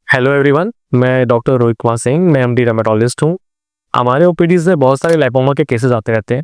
Hello everyone, मैं doctor Rohit Kumar Singh, मैं MD dermatologist हूँ। हमारे ओपीडीज में बहुत सारे लाइपोमा के केसेस आते रहते हैं,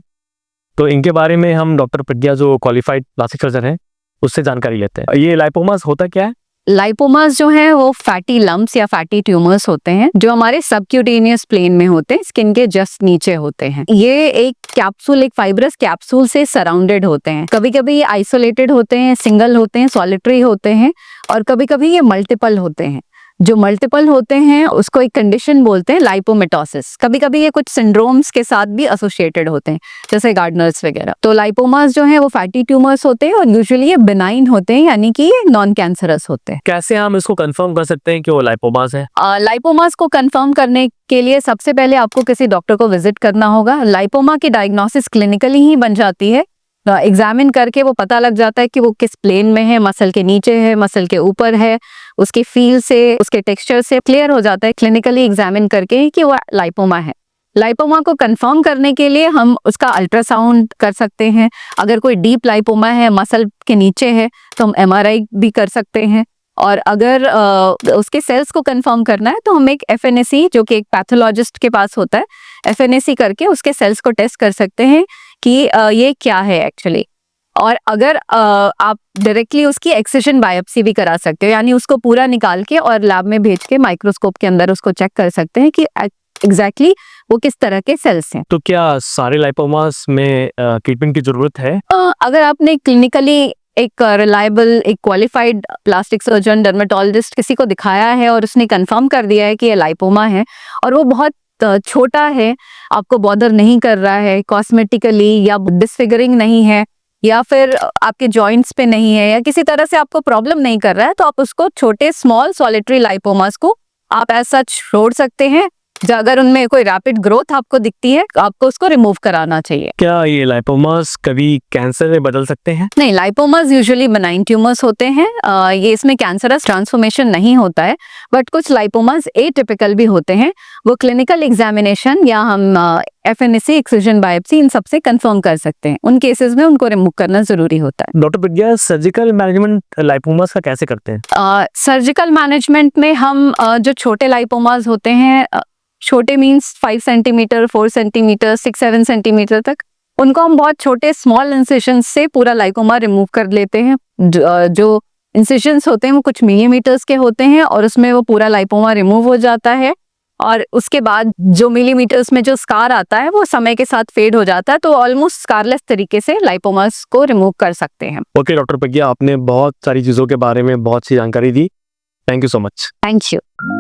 तो इनके बारे में हम डॉक्टर प्रज्ञा जो क्वालिफाइड प्लास्टिक सर्जन है उससे जानकारी लेते हैं। ये लाइपोमास होता क्या है? लाइपोमास जो है वो फैटी लम्प्स या फैटी ट्यूमर्स होते हैं जो हमारे सबक्यूटेनियस प्लेन में होते हैं, स्किन के जस्ट नीचे होते हैं। ये एक कैप्सूल, एक फाइब्रस कैप्सूल से सराउंडेड होते हैं। कभी कभी ये आइसोलेटेड होते हैं, सिंगल होते हैं, सॉलिटरी होते हैं, और कभी कभी ये मल्टीपल होते हैं। जो मल्टीपल होते हैं उसको एक कंडीशन बोलते हैं लाइपोमेटोसिस। कभी कभी ये कुछ सिंड्रोम्स के साथ भी एसोसिएटेड होते हैं, जैसे गार्डनर्स वगैरह। तो लाइपोमास जो है वो फैटी ट्यूमर्स होते हैं और यूजुअली ये बिनाइन होते हैं, यानी कि ये नॉन कैंसरस होते हैं। कैसे हम इसको कंफर्म कर सकते हैं कि वो लाइपोमास है? लाइपोमास को कंफर्म करने के लिए सबसे पहले आपको किसी डॉक्टर को विजिट करना होगा। लाइपोमा की डायग्नोसिस क्लिनिकली ही बन जाती है। एग्जामिन करके वो पता लग जाता है कि वो किस प्लेन में है, मसल के नीचे है, मसल के ऊपर है। उसकी फील से, उसके टेक्सचर से क्लियर हो जाता है क्लिनिकली एग्जामिन करके कि वो लाइपोमा है। लाइपोमा को कंफर्म करने के लिए हम उसका अल्ट्रासाउंड कर सकते हैं। अगर कोई डीप लाइपोमा है, मसल के नीचे है, तो हम एमआरआई भी कर सकते हैं। और अगर उसके सेल्स को कंफर्म करना है तो हम एक एफएनएसी, जो कि एक पैथोलॉजिस्ट के पास होता है, एफएनएसी करके उसके सेल्स को टेस्ट कर सकते हैं कि ये क्या है एक्चुअली। और अगर आप डायरेक्टली उसकी एक्सिजन बायोप्सी भी करा सकते हो, यानी उसको पूरा निकाल के और लैब में भेज के माइक्रोस्कोप के अंदर उसको चेक कर सकते हैं कि एग्जैक्टली वो किस तरह के सेल्स हैं। तो क्या सारे लाइपोमास में ट्रीटमेंट की जरूरत है? अगर आपने क्लिनिकली एक रिलायबल, एक क्वालिफाइड प्लास्टिक सर्जन, डर्मेटोलॉजिस्ट किसी को दिखाया है और उसने कंफर्म कर दिया है कि ये लाइपोमा है और वो बहुत छोटा है, आपको बॉदर नहीं कर रहा है कॉस्मेटिकली, या डिसफिगरिंग नहीं है, या फिर आपके जॉइंट्स पे नहीं है, या किसी तरह से आपको प्रॉब्लम नहीं कर रहा है, तो आप उसको छोटे स्मॉल सॉलिटरी लाइपोमास को आप एज सच छोड़ सकते हैं। अगर उनमें कोई रैपिड ग्रोथ आपको दिखती है, आपको उसको रिमूव कराना चाहिए। क्या ये लाइपोमास कभी कैंसर में बदल सकते हैं? नहीं, लाइपोमास यूजुअली बेनाइन ट्यूमर्स होते हैं। ये इसमें कैंसरस ट्रांसफॉर्मेशन नहीं होता है, बट कुछ लाइपोमास एटिपिकल भी होते हैं। वो क्लिनिकल एग्जामिनेशन या हम एफएनएसी, एक्सिजन बायोप्सी, इन सबसे कंफर्म कर सकते हैं। उन केसेस में उनको रिमूव करना जरूरी होता है। डॉक्टर प्रज्ञा, सर्जिकल मैनेजमेंट लाइपोमास का कैसे करते हैं? सर्जिकल मैनेजमेंट में हम जो छोटे लाइपोमास होते हैं, छोटे मीन्स 5 सेंटीमीटर, 4 सेंटीमीटर, 6-7 सेंटीमीटर तक, उनको हम बहुत छोटे स्मॉल इंसिशन से पूरा लाइपोमा रिमूव कर लेते हैं। जो इंसिशंस होते हैं वो कुछ मिलीमीटर्स के होते हैं और उसमें वो पूरा लाइपोमा रिमूव हो जाता है। और उसके बाद जो मिलीमीटर्स में जो स्कार आता है वो समय के साथ फेड हो जाता है, तो ऑलमोस्ट स्कारलेस तरीके से लाइपोमास को रिमूव कर सकते हैं। ओके डॉक्टर प्रज्ञा, आपने बहुत सारी चीज़ों के बारे में बहुत सी जानकारी दी। Thank you so much. Thank you.